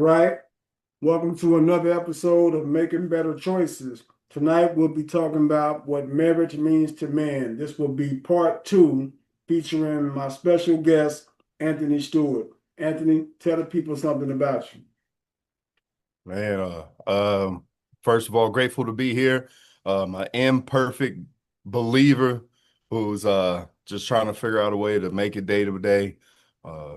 right. Welcome to another episode of Making Better Choices. Tonight we'll be talking about what marriage means to men. This will be part two, featuring my special guest, Anthony Stewart. Anthony, tell the people something about you. Man, first of all, grateful to be here. An imperfect believer who's just trying to figure out a way to make it day to day. Uh,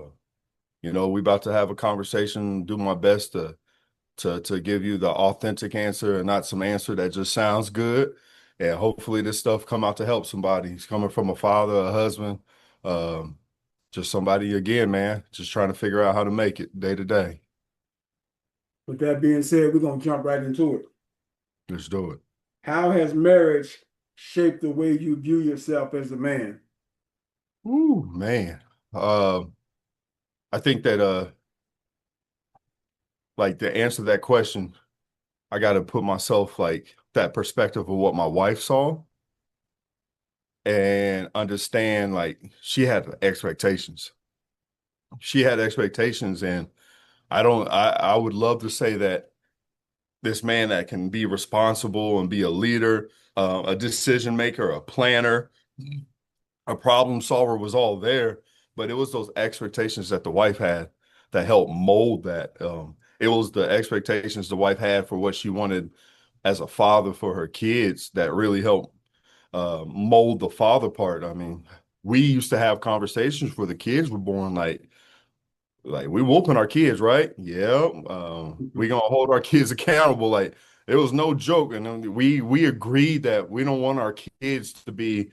we about to have a conversation, do my best to give you the authentic answer and not some answer that just sounds good. And hopefully this stuff come out to help somebody. He's coming from a father, a husband, um, just somebody again, man, just trying to figure out how to make it day to day. With that being said, we're going to jump right into it. Let's do it. How has marriage shaped the way you view yourself as a man? Ooh, man. I think that like to answer that question, I got to put myself like that perspective of what my wife saw and understand like she had expectations. She had expectations and I would love to say that this man that can be responsible and be a leader, a decision maker, a planner, a problem solver was all there, but it was those expectations that the wife had that helped mold that. It was the expectations the wife had for what she wanted as a father for her kids that really helped mold the father part. I mean, we used to have conversations where the kids were born like we whooping our kids, right? Yeah. We gonna hold our kids accountable. Like it was no joke. And then we agreed that we don't want our kids to be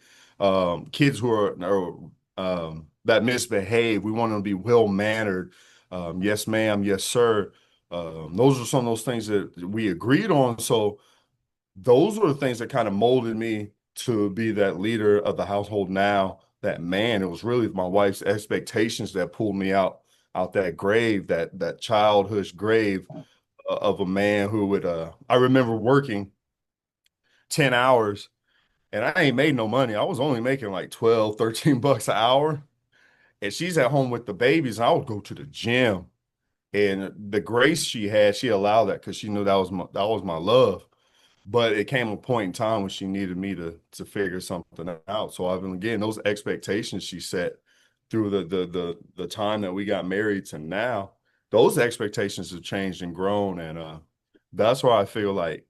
kids who are that misbehave. We want them to be well mannered. Yes, ma'am, yes, sir. Those are some of those things that we agreed on. So those were the things that kind of molded me to be that leader of the household now. That man, it was really my wife's expectations that pulled me out that grave, that childhood grave of a man who would I remember working 10 hours and I ain't made no money. I was only making like 12, 13 bucks an hour. And she's at home with the babies, and I would go to the gym. And the grace she had, she allowed that because she knew that was my love. But it came a point in time when she needed me to figure something out. So I've been again those expectations she set through the time that we got married to now, those expectations have changed and grown. And that's why I feel like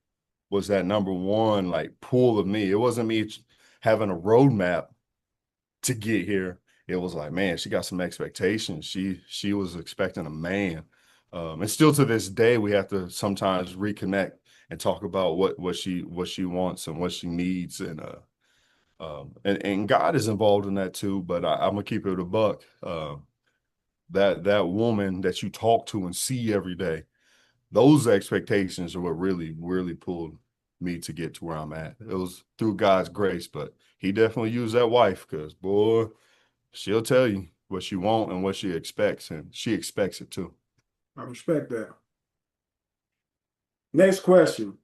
was that number one like pull of me. It wasn't me having a roadmap to get here. It was like, man, she got some expectations. She was expecting a man. And still to this day, we have to sometimes reconnect and talk about what she wants and what she needs. And God is involved in that too, but I'm gonna keep it a buck. That woman that you talk to and see every day, those expectations are what really pulled me to get to where I'm at. It was through God's grace, but He definitely used that wife because boy, she'll tell you what she want and what she expects, and she expects it too. I respect that. Next question.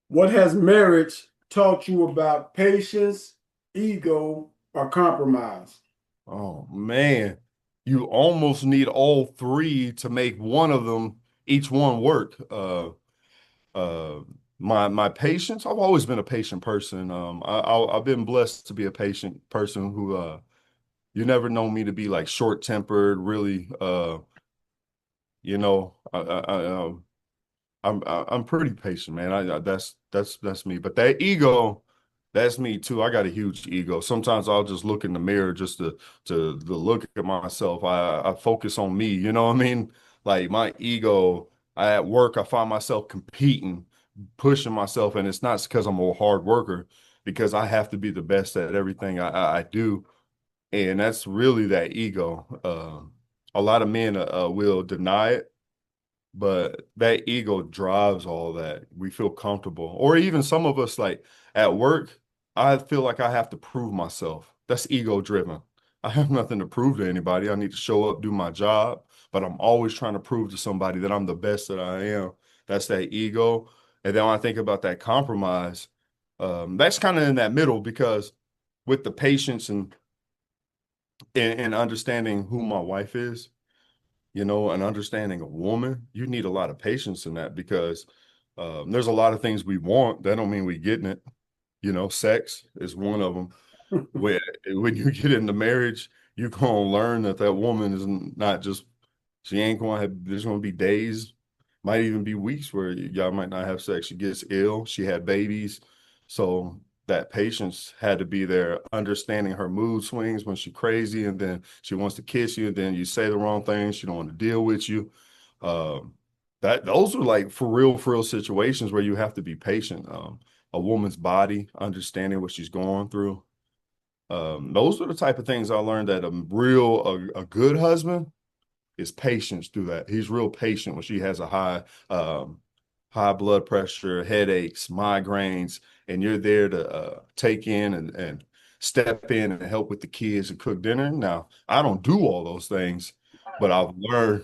What has marriage taught you about patience, ego, or compromise? Oh man, you almost need all three to make one of them, each one work. Uh, my patience. I've always been a patient person. I've been blessed to be a patient person who you never know me to be like short tempered. Really, you know, I'm pretty patient, man. That's me. But that ego, that's me too. I got a huge ego. Sometimes I'll just look in the mirror just to look at myself. I focus on me. You know what I mean? Like my ego. At work, I find myself competing, pushing myself, and it's not because I'm a hard worker, because I have to be the best at everything I do, and that's really that ego. A lot of men will deny it, but that ego drives all that. We feel comfortable. Or even some of us, like at work, I feel like I have to prove myself. That's ego driven. I have nothing to prove to anybody. I need to show up, do my job, but I'm always trying to prove to somebody that I'm the best that I am. That's that ego. And then when I think about that compromise, that's kind of in that middle because with the patience and understanding who my wife is, and understanding a woman, you need a lot of patience in that because there's a lot of things we want. That don't mean we getting it. Sex is one of them. When you get into marriage, you're gonna learn that that woman is not just she ain't gonna have. There's gonna be days, might even be weeks where y'all might not have sex. She gets ill. She had babies, so that patience had to be there, understanding her mood swings when she's crazy, and then she wants to kiss you, and then you say the wrong thing. She don't want to deal with you. Um, that those are like for real situations where you have to be patient. A woman's body, understanding what she's going through. Those are the type of things I learned that a good husband is patience through that. He's real patient when she has a high blood pressure, headaches, migraines, and you're there to take in and step in and help with the kids and cook dinner. Now, I don't do all those things, but I've learned.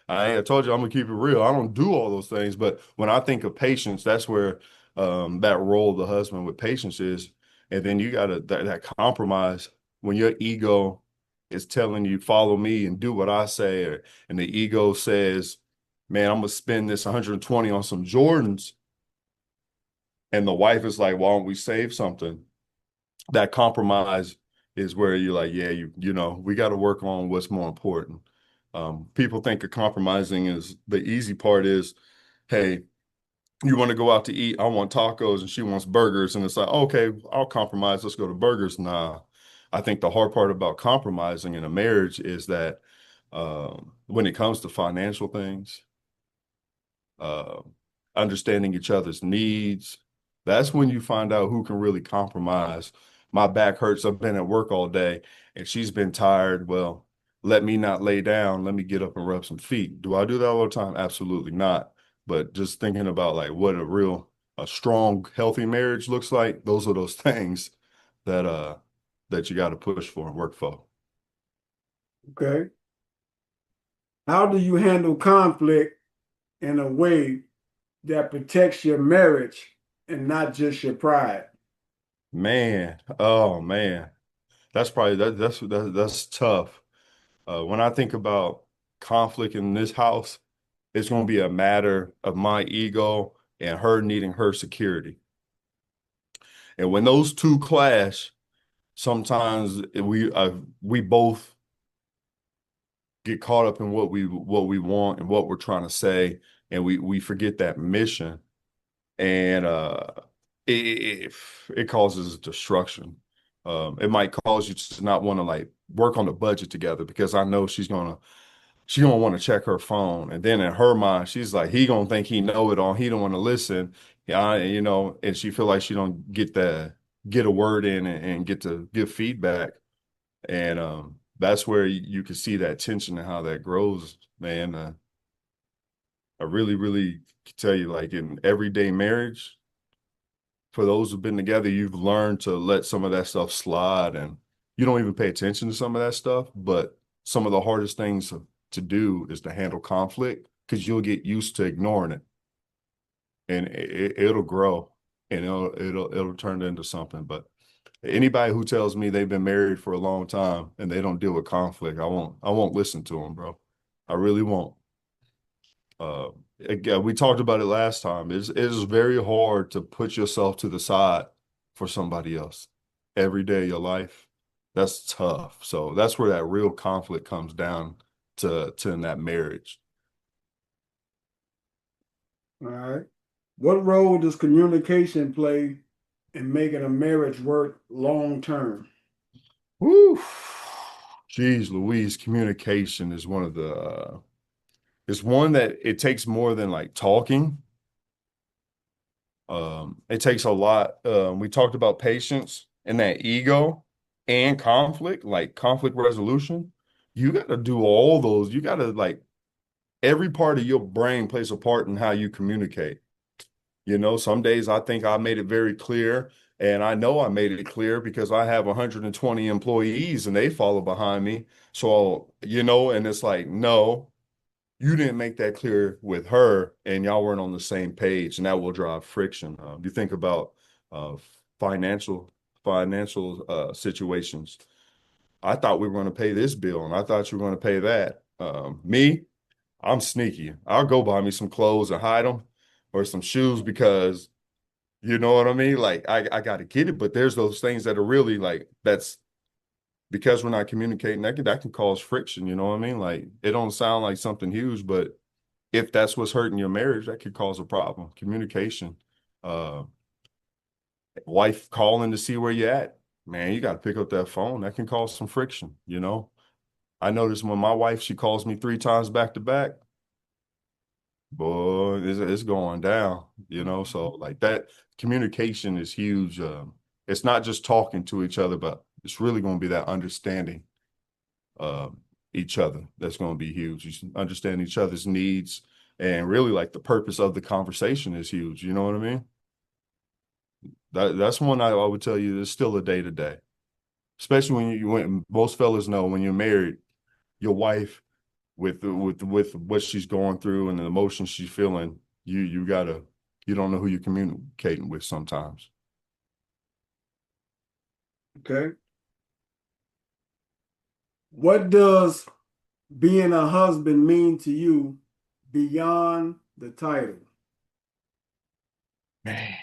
I told you I'm gonna keep it real. I don't do all those things, but when I think of patience, that's where that role of the husband with patience is. And then you got to that compromise when your ego is telling you follow me and do what I say, and the ego says, "Man, I'm gonna spend this 120 on some Jordans," and the wife is like, "Why don't we save something?" That compromise is where you're like, "Yeah, we got to work on what's more important." People think of compromising is the easy part is, hey, you want to go out to eat? I want tacos and she wants burgers. And it's like, okay, I'll compromise. Let's go to burgers. Nah, I think the hard part about compromising in a marriage is that when it comes to financial things, uh, understanding each other's needs, that's when you find out who can really compromise. My back hurts. I've been at work all day and she's been tired. Well, let me not lay down. Let me get up and rub some feet. Do I do that all the time? Absolutely not. But just thinking about like what a strong, healthy marriage looks like, those are those things that that you got to push for and work for. Okay. How do you handle conflict in a way that protects your marriage and not just your pride? Man, oh man. That's probably that's tough. When I think about conflict in this house, it's going to be a matter of my ego and her needing her security. And when those two clash, sometimes we both get caught up in what we want and what we're trying to say, and we forget that mission, and it it causes destruction. It might cause you to not want to like work on the budget together because I know she's gonna want to check her phone, and then in her mind, she's like, he gonna think he know it all. He don't want to listen, yeah, and she feel like she don't get a word in and get to give feedback, and that's where you can see that tension and how that grows, man. I really, really can tell you, like in everyday marriage, for those who've been together, you've learned to let some of that stuff slide, and you don't even pay attention to some of that stuff. But some of the hardest things to do is to handle conflict because you'll get used to ignoring it, and it'll grow, and it'll turn into something. But anybody who tells me they've been married for a long time and they don't deal with conflict, I won't listen to them, bro. I really won't. Uh, Again, we talked about it last time. It is very hard to put yourself to the side for somebody else every day of your life. That's tough. So that's where that real conflict comes down to in that marriage. All right. What role does communication play in making a marriage work long term? Woo. Jeez, Louise, communication is one of the it's one that it takes more than like talking. It takes a lot. We talked about patience and that ego and conflict, like conflict resolution. You got to do all those. You got to like every part of your brain plays a part in how you communicate. Some days I think I made it very clear, and I know I made it clear because I have 120 employees and they follow behind me. So, and it's like, no, you didn't make that clear with her and y'all weren't on the same page, and that will drive friction. You think about uh, financial financial situations. I thought we were going to pay this bill and I thought you were going to pay that. Me, I'm sneaky. I'll go buy me some clothes and hide them or some shoes because you know what I mean? Like I got to get it, but there's those things that are really like that's because we're not communicating that can cause friction, you know what I mean? Like it don't sound like something huge, but if that's what's hurting your marriage, that could cause a problem. Communication. Uh Wife calling to see where you're at. Man, you got to pick up that phone. That can cause some friction, you know? I notice when my wife, she calls me 3 times back to back, boy, it's going down, you know? So like that communication is huge. It's not just talking to each other, but it's really going to be that understanding each other. That's going to be huge. You should understand each other's needs and really like the purpose of the conversation is huge. You know what I mean? That's one I would tell you is still a day to day, especially when most fellas know when you're married, your wife with what she's going through and the emotions she's feeling, you don't know who you're communicating with sometimes. Okay. What does being a husband mean to you beyond the title? Man,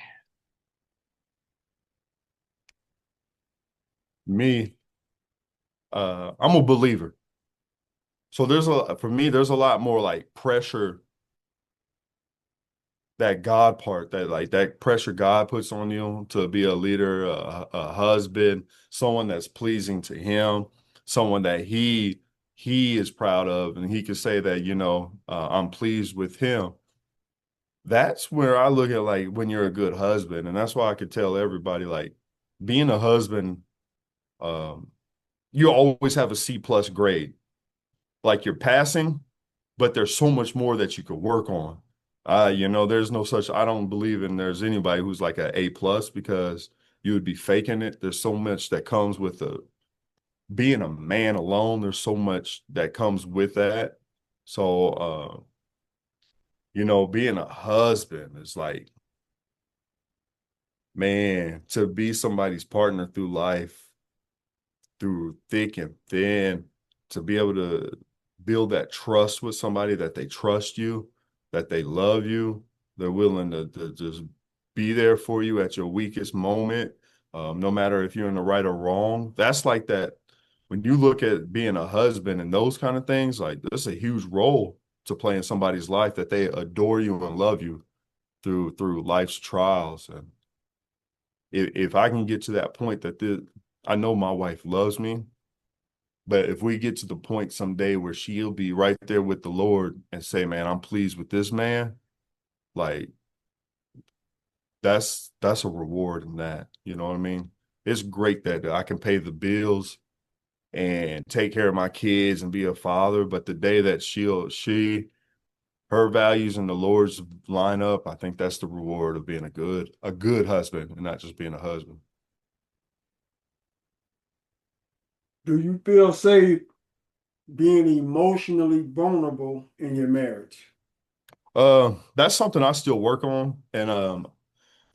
me, I'm a believer. So for me, there's a lot more like pressure that God part that like that pressure God puts on you to be a leader, a husband, someone that's pleasing to him, someone that he is proud of, and he can say that, I'm pleased with him. That's where I look at like when you're a good husband, and that's why I could tell everybody like being a husband, um, you always have a C+ grade. Like you're passing, but there's so much more that you could work on. There's no such, I don't believe in there's anybody who's like a A+ because you would be faking it. There's so much that comes with being a man alone. There's so much that comes with that. So, being a husband is like, man, to be somebody's partner through life, through thick and thin, to be able to build that trust with somebody that they trust you, that they love you, they're willing to just be there for you at your weakest moment, no matter if you're in the right or wrong. That's like that. When you look at being a husband and those kind of things, like that's a huge role to play in somebody's life that they adore you and love you through life's trials. And if I can get to that point I know my wife loves me, but if we get to the point someday where she'll be right there with the Lord and say, man, I'm pleased with this man, like that's a reward in that. You know what I mean? It's great that I can pay the bills and take care of my kids and be a father, but the day that her values and the Lord's line up, I think that's the reward of being a good husband and not just being a husband. Do you feel safe being emotionally vulnerable in your marriage? That's something I still work on, and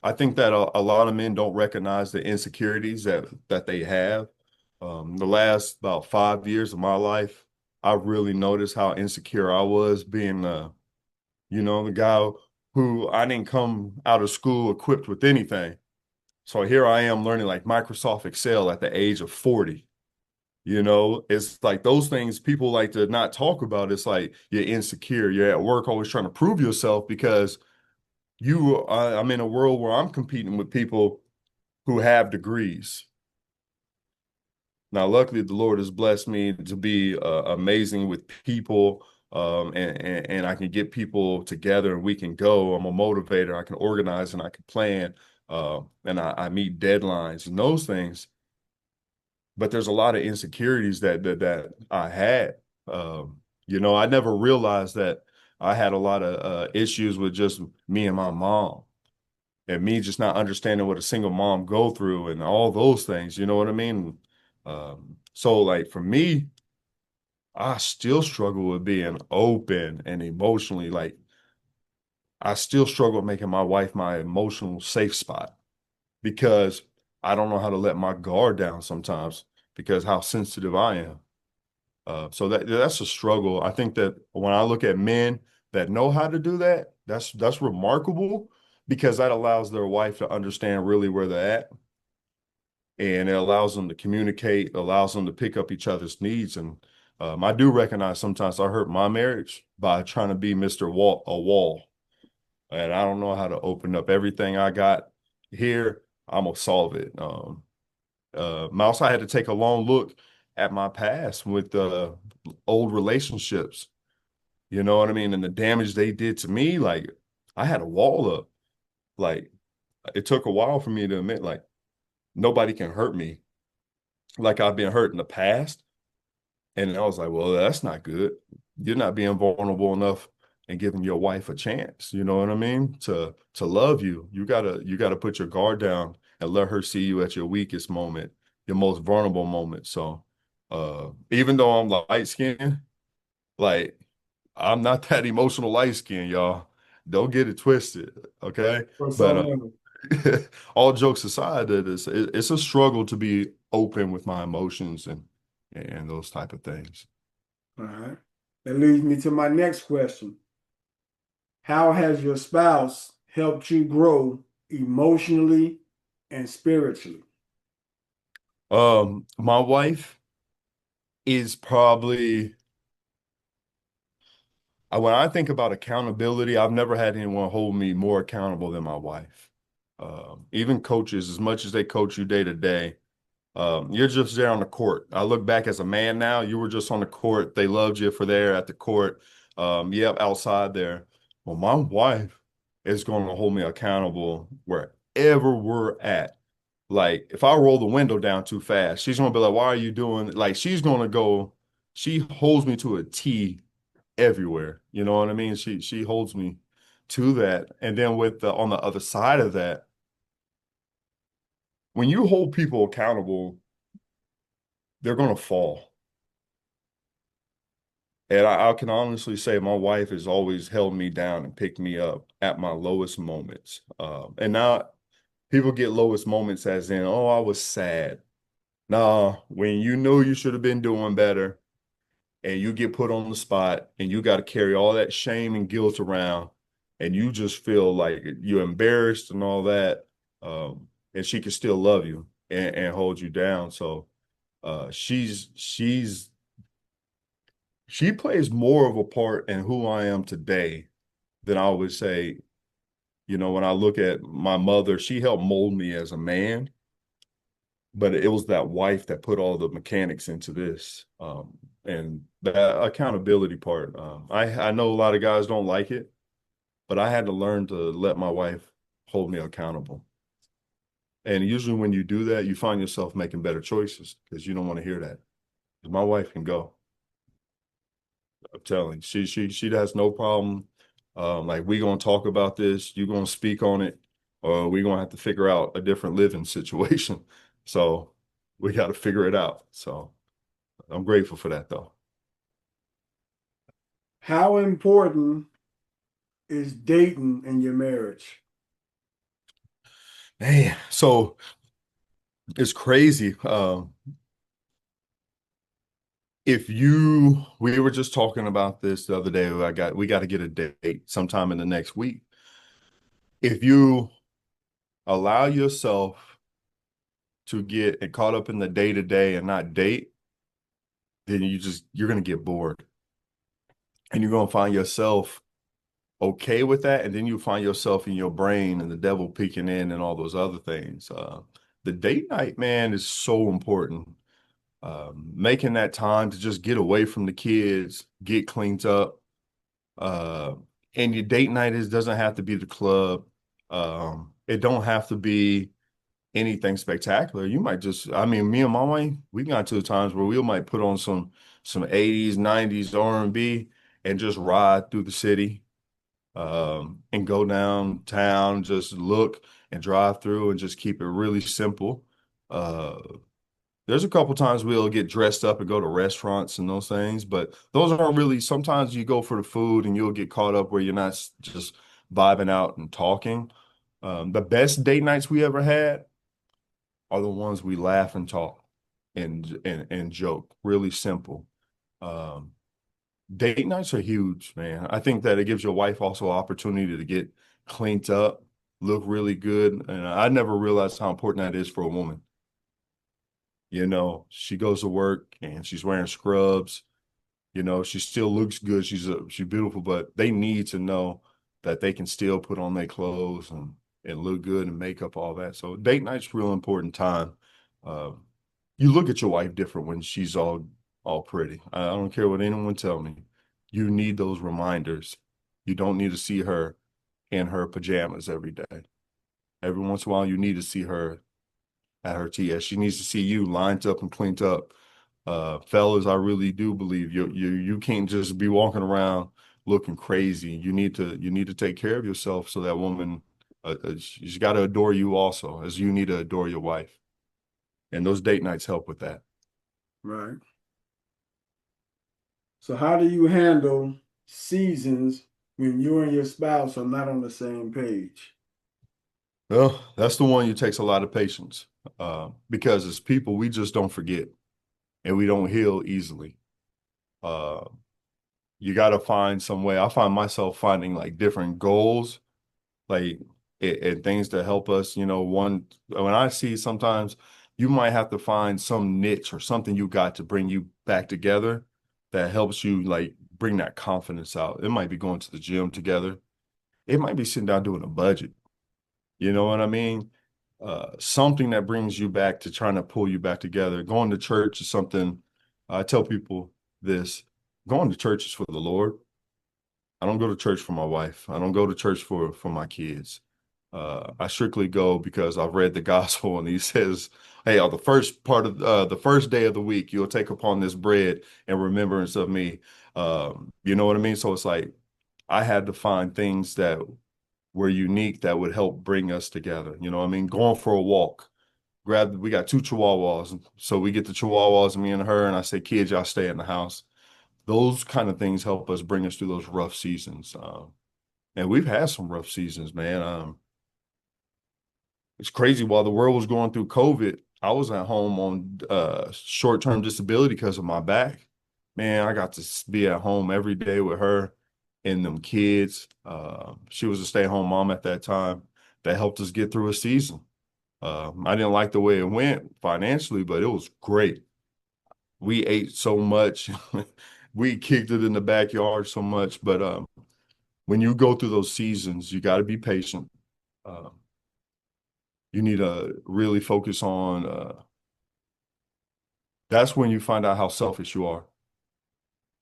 I think that a lot of men don't recognize the insecurities that they have. The last about 5 years of my life, I really noticed how insecure I was being, the guy who I didn't come out of school equipped with anything. So here I am learning like Microsoft Excel at the age of 40. It's like those things people like to not talk about. It's like you're insecure. You're at work always trying to prove yourself because I'm in a world where I'm competing with people who have degrees. Now, luckily, the Lord has blessed me to be amazing with people, and I can get people together and we can go. I'm a motivator. I can organize and I can plan, and I meet deadlines and those things. But there's a lot of insecurities that I had. I never realized that I had a lot of issues with just me and my mom. And me just not understanding what a single mom go through and all those things, you know what I mean? So like for me, I still struggle with being open and emotionally like I still struggle with making my wife my emotional safe spot because I don't know how to let my guard down sometimes because how sensitive I am. So that's a struggle. I think that when I look at men that know how to do that, that's remarkable because that allows their wife to understand really where they're at, and it allows them to communicate, allows them to pick up each other's needs. And I do recognize sometimes I hurt my marriage by trying to be Mr. Wall, and I don't know how to open up everything I got here. I'm gonna solve it. Mouse, I had to take a long look at my past with old relationships. You know what I mean? And the damage they did to me, like I had a wall up. Like it took a while for me to admit, like nobody can hurt me like I've been hurt in the past. And I was like, well, that's not good. You're not being vulnerable enough and giving your wife a chance. You know what I mean? To love you, you gotta put your guard down and let her see you at your weakest moment, your most vulnerable moment. So even though I'm light skinned, like I'm not that emotional light skin, y'all. Don't get it twisted, okay? For But some women. all jokes aside, it's a struggle to be open with my emotions and those type of things. All right. That leads me to my next question. How has your spouse helped you grow emotionally and spiritually? My wife is probably when I think about accountability, I've never had anyone hold me more accountable than my wife. Even coaches, as much as they coach you day to day, you're just there on the court. I look back as a man now, you were just on the court. They loved you for there at the court. Yep, outside there. Well, my wife is going to hold me accountable wherever we're at. Like if I roll the window down too fast, she's gonna be like, "Why are you doing?" Like she's gonna go. She holds me to a T everywhere. You know what I mean? She holds me to that. And then with the on the other side of that, when you hold people accountable, they're gonna fall. And I can honestly say my wife has always held me down and picked me up at my lowest moments. And now people get lowest moments as in, oh, I was sad. Nah, when you know you should have been doing better and you get put on the spot and you got to carry all that shame and guilt around and you just feel like you're embarrassed and all that, and she can still love you and hold you down. So she plays more of a part in who I am today than I would say, when I look at my mother, she helped mold me as a man, but it was that wife that put all the mechanics into this. And the accountability part. I know a lot of guys don't like it, but I had to learn to let my wife hold me accountable. And usually when you do that, you find yourself making better choices because you don't want to hear that. 'Cause my wife can go. I'm telling you, she has no problem. Like we gonna talk about this, you gonna speak on it, or we gonna have to figure out a different living situation. So we got to figure it out. So I'm grateful for that though. How important is dating in your marriage? Man, so it's crazy. If you, we were just talking about this the other day. We got to get a date sometime in the next week. If you allow yourself to get caught up in the day to day and not date, then you're gonna get bored, and you're gonna find yourself okay with that, and then you find yourself in your brain and the devil peeking in and all those other things. The date night, man, is so important. Making that time to just get away from the kids, get cleaned up. Uh, and your date night doesn't have to be the club. It don't have to be anything spectacular. You might just, I mean, me and my wife, we got to times where we might put on some 80s, 90s R&B and just ride through the city, and go downtown, just look and drive through and just keep it really simple. Uh, there's a couple times we'll get dressed up and go to restaurants and those things, but those aren't really, sometimes you go for the food and you'll get caught up where you're not just vibing out and talking. The best date nights we ever had are the ones we laugh and talk and joke, really simple. Um, Date nights are huge, man. I think that it gives your wife also an opportunity to get cleaned up, look really good. And I never realized how important that is for a woman. She goes to work and she's wearing scrubs. She still looks good. She's beautiful, but they need to know that they can still put on their clothes and look good and makeup, all that. So date night's real important time. Uh, you look at your wife different when she's all pretty. I don't care what anyone tell me. You need those reminders. You don't need to see her in her pajamas every day. Every once in a while, you need to see her at her TS. She needs to see you lined up and cleaned up. Fellas, I really do believe you can't just be walking around looking crazy. You need to take care of yourself so that woman she's got to adore you also, as you need to adore your wife. And those date nights help with that. Right. So how do you handle seasons when you and your spouse are not on the same page? Well, that's the one that takes a lot of patience because as people, we just don't forget and we don't heal easily. Uh, you got to find some way. I find myself finding like different goals, like and things to help us. One when I see sometimes you might have to find some niche or something you got to bring you back together that helps you like bring that confidence out. It might be going to the gym together. It might be sitting down doing a budget. You know what I mean? Something that brings you back to trying to pull you back together. Going to church is something I tell people this. Going to church is for the Lord. I don't go to church for my wife. I don't go to church for my kids. I strictly go because I've read the gospel and he says, "Hey, on the first part of the first day of the week, you'll take upon this bread in remembrance of me." You know what I mean? So it's like I had to find things that were unique that would help bring us together. You know what I mean? Going for a walk. We got two chihuahuas. So we get the chihuahuas, me and her, and I say, kids, y'all stay in the house. Those kind of things help us bring us through those rough seasons. And we've had some rough seasons, man. It's crazy. While the world was going through COVID, I was at home on short-term disability because of my back. Man, I got to be at home every day with her and them kids. She was a stay-at-home mom at that time. That helped us get through a season. I didn't like the way it went financially, but it was great. We ate so much. We kicked it in the backyard so much. But when you go through those seasons, you got to be patient. Um, you need to really focus on that's when you find out how selfish you are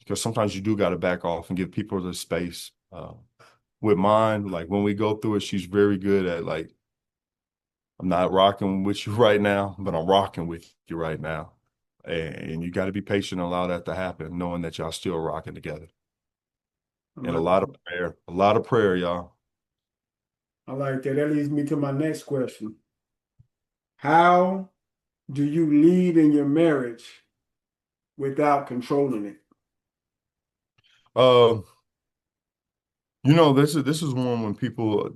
because sometimes you do got to back off and give people the space. With mine, like when we go through it, she's very good at like, I'm not rocking with you right now, but I'm rocking with you right now. And you got to be patient and allow that to happen, knowing that y'all still rocking together. I And like, a lot of prayer, y'all. I like that. That leads me to my next question. How do you lead in your marriage without controlling it? Uh, this is one when people,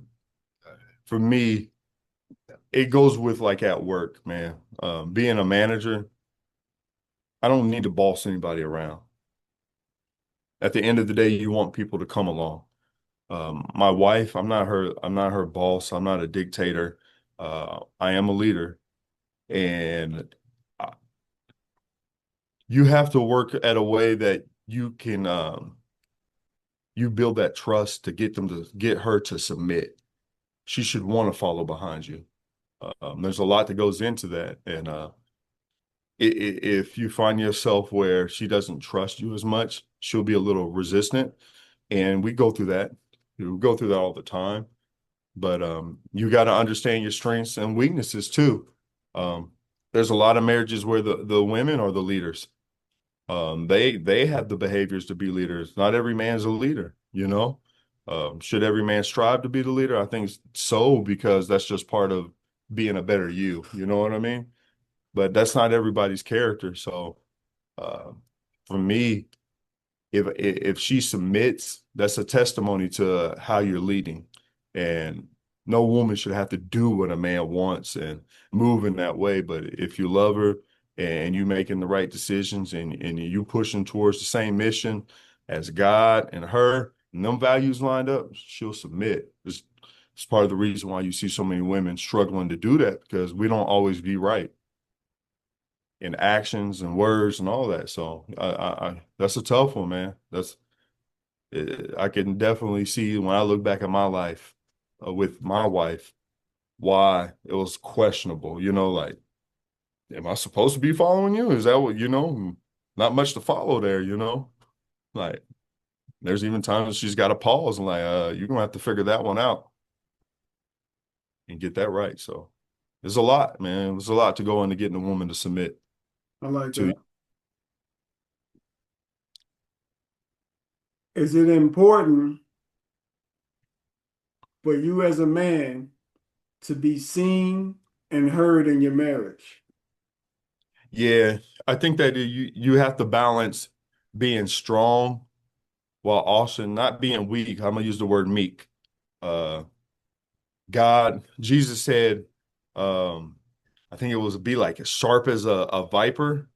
for me, it goes with like at work, man. Being a manager, I don't need to boss anybody around. At the end of the day, you want people to come along. My wife, I'm not her boss. I'm not a dictator. I am a leader, and uh, you have to work at a way that you can you build that trust to get her to submit. She should want to follow behind you. There's a lot that goes into that, and if you find yourself where she doesn't trust you as much, she'll be a little resistant, and we go through that. We go through that all the time. But you got to understand your strengths and weaknesses too. Um, there's a lot of marriages where the women are the leaders. They have the behaviors to be leaders. Not every man's a leader, you know. Should every man strive to be the leader? I think so because that's just part of being a better you. You know what I mean? But that's not everybody's character. So uh, for me, if she submits, that's a testimony to how you're leading. And no woman should have to do what a man wants and move in that way. But if you love her, and you making the right decisions, and you pushing towards the same mission as God and her, and them values lined up, she'll submit. It's part of the reason why you see so many women struggling to do that, because we don't always be right in actions and words and all that. So that's a tough one, man. I can definitely see when I look back at my life with my wife, why it was questionable, like, am I supposed to be following you? Is that what, not much to follow there, like there's even times she's got to pause and like, you're gonna have to figure that one out and get that right. So there's a lot, man. There's a lot to go into getting a woman to submit I like to. that. Is it important for you as a man to be seen and heard in your marriage? Yeah, I think that you have to balance being strong while also not being weak. I'm gonna use the word meek. Uh, Jesus said, um, I think it was be like as sharp as a viper,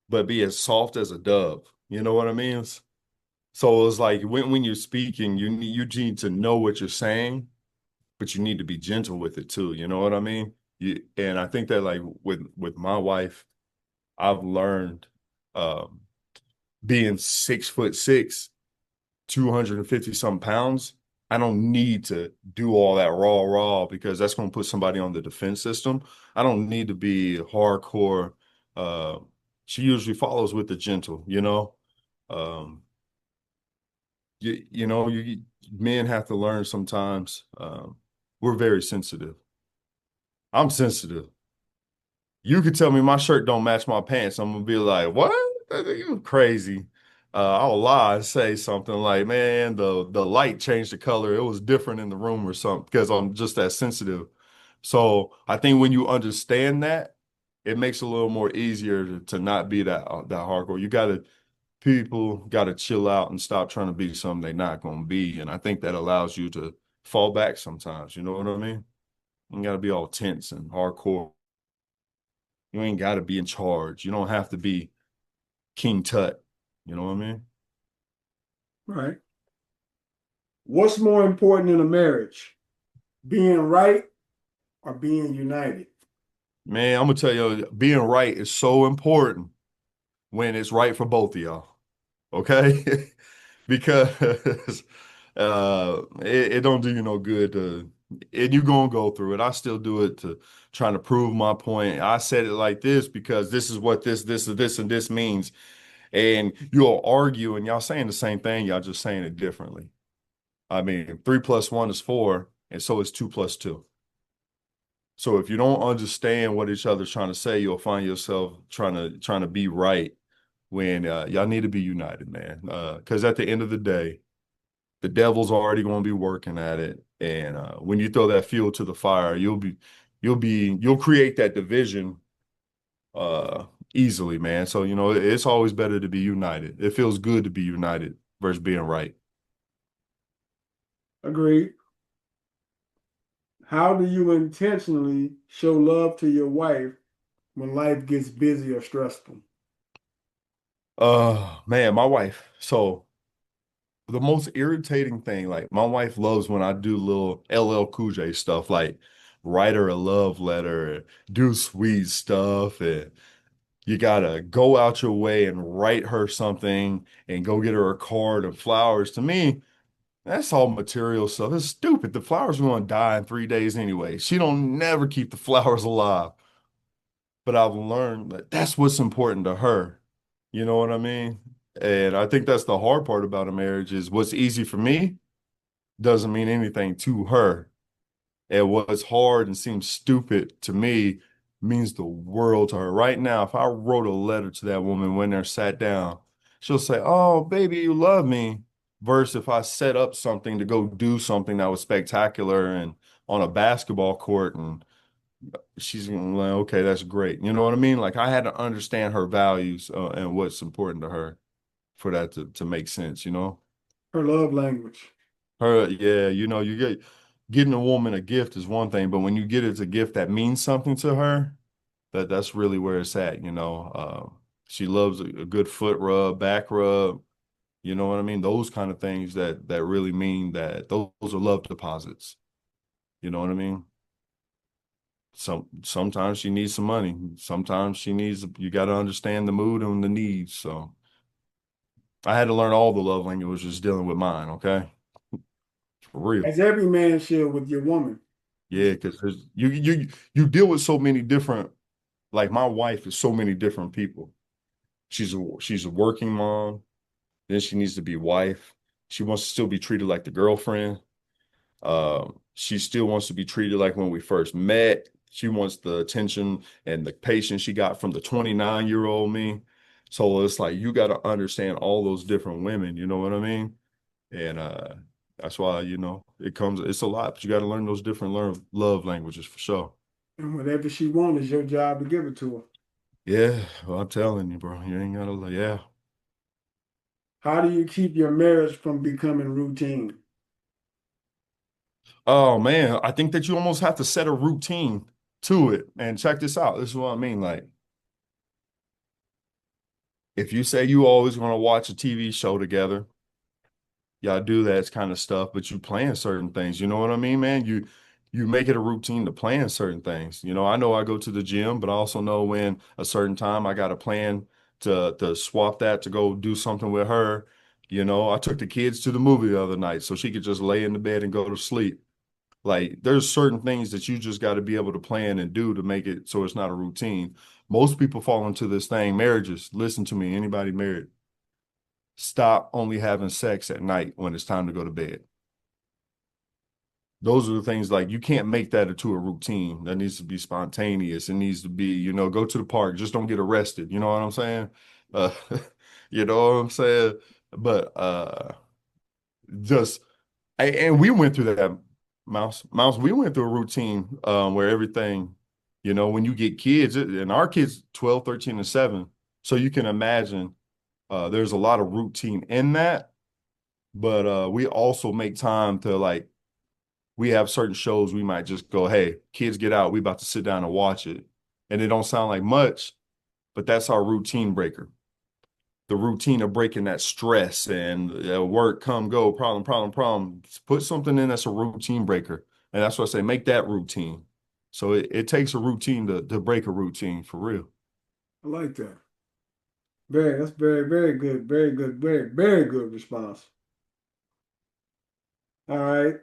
but be as soft as a dove. You know what I mean? So it's like when you're speaking, you need to know what you're saying, but you need to be gentle with it too. You know what I mean? And I think that like with my wife, I've learned um, being 6'6", 250 some pounds. I don't need to do all that raw because that's going to put somebody on the defense system. I don't need to be hardcore. Uh, she usually follows with the gentle. Um, you men have to learn sometimes. We're very sensitive. I'm sensitive. You could tell me my shirt don't match my pants. I'm gonna be like, what? You crazy. I'll lie and say something like, man, the light changed the color. It was different in the room or something because I'm just that sensitive. So I think when you understand that, it makes it a little more easier to not be that hardcore. People gotta chill out and stop trying to be something they're not gonna be. And I think that allows you to fall back sometimes. You know what I mean? You gotta be all tense and hardcore. You ain't got to be in charge. You don't have to be King Tut. You know what I mean? Right. What's more important in a marriage? Being right or being united? Man, I'm gonna tell you, being right is so important when it's right for both of y'all. Okay? Because it don't do you no good and you're gonna go through it. I still do it to trying to prove my point. I said it like this because this is what this and this means. And you'll argue and y'all saying the same thing, y'all just saying it differently. I mean, 3 + 1 is 4, and so is 2 + 2. So if you don't understand what each other's trying to say, you'll find yourself trying to be right when y'all need to be united, man. Because at the end of the day, the devil's already going to be working at it, and when you throw that fuel to the fire, you'll create that division uh, easily, man. So it's always better to be united. It feels good to be united versus being right. Agreed. How do you intentionally show love to your wife when life gets busy or stressful? Man, my wife. So the most irritating thing, like my wife loves when I do little LL Cool J stuff, like write her a love letter, do sweet stuff, and you gotta go out your way and write her something and go get her a card of flowers. To me, that's all material stuff. It's stupid. The flowers are gonna die in 3 days anyway. She don't never keep the flowers alive. But I've learned that that's what's important to her. You know what I mean? And I think that's the hard part about a marriage is what's easy for me doesn't mean anything to her. And what's hard and seems stupid to me means the world to her. Right now, if I wrote a letter to that woman when they're sat down, she'll say, "Oh, baby, you love me." Versus if I set up something to go do something that was spectacular and on a basketball court and she's gonna be like, okay, that's great. You know what I mean? Like I had to understand her values and what's important to her for that to make sense, Her love language. Yeah, getting a woman a gift is one thing, but when you get it a gift that means something to her, That's really where it's at, you know. She loves a good foot rub, back rub, you know what I mean? Those kind of things that really mean that those are love deposits. You know what I mean? Sometimes she needs some money. Sometimes she needs, you got to understand the mood and the needs. So I had to learn all the love languages dealing with mine, okay? For real. As every man should with your woman. Yeah, because you deal with so many different, like my wife is so many different people. She's a working mom, then she needs to be wife. She wants to still be treated like the girlfriend. She still wants to be treated like when we first met. She wants the attention and the patience she got from the 29-year-old me. So it's like you got to understand all those different women, you know what I mean? And that's why, you know, it's a lot, but you got to learn those different love languages for sure. And whatever she wants, it's your job to give it to her. Yeah, well, I'm telling you, bro, you ain't gotta, yeah. How do you keep your marriage from becoming routine? Oh man, I think that you almost have to set a routine to it. And check this out. This is what I mean. Like, if you say you always want to watch a TV show together, y'all do that kind of stuff, but you plan certain things. You know what I mean, man? You make it a routine to plan certain things. You know I go to the gym, but I also know when a certain time I got a plan to swap that to go do something with her. You know, I took the kids to the movie the other night so she could just lay in the bed and go to sleep. Like there's certain things that you just got to be able to plan and do to make it so it's not a routine. Most people fall into this thing, marriages. Listen to me, anybody married, stop only having sex at night when it's time to go to bed. Those are the things like you can't make that into a routine. That needs to be spontaneous. It needs to be, you know, go to the park, just don't get arrested. You know what I'm saying? Uh, you know what I'm saying? But just and we went through that, Mouse. We went through a routine where everything, you know, when you get kids, and our kids 12, 13, and 7. So you can imagine there's a lot of routine in that. But we also make time to like, we have certain shows we might just go, hey, kids get out. We about to sit down and watch it. And it don't sound like much, but that's our routine breaker. The routine of breaking that stress and work, come, go, problem. Put something in that's a routine breaker. And that's what I say, make that routine. So it takes a routine to break a routine for real. I like that. That's very, very good. Very good. Very, very good response. All right.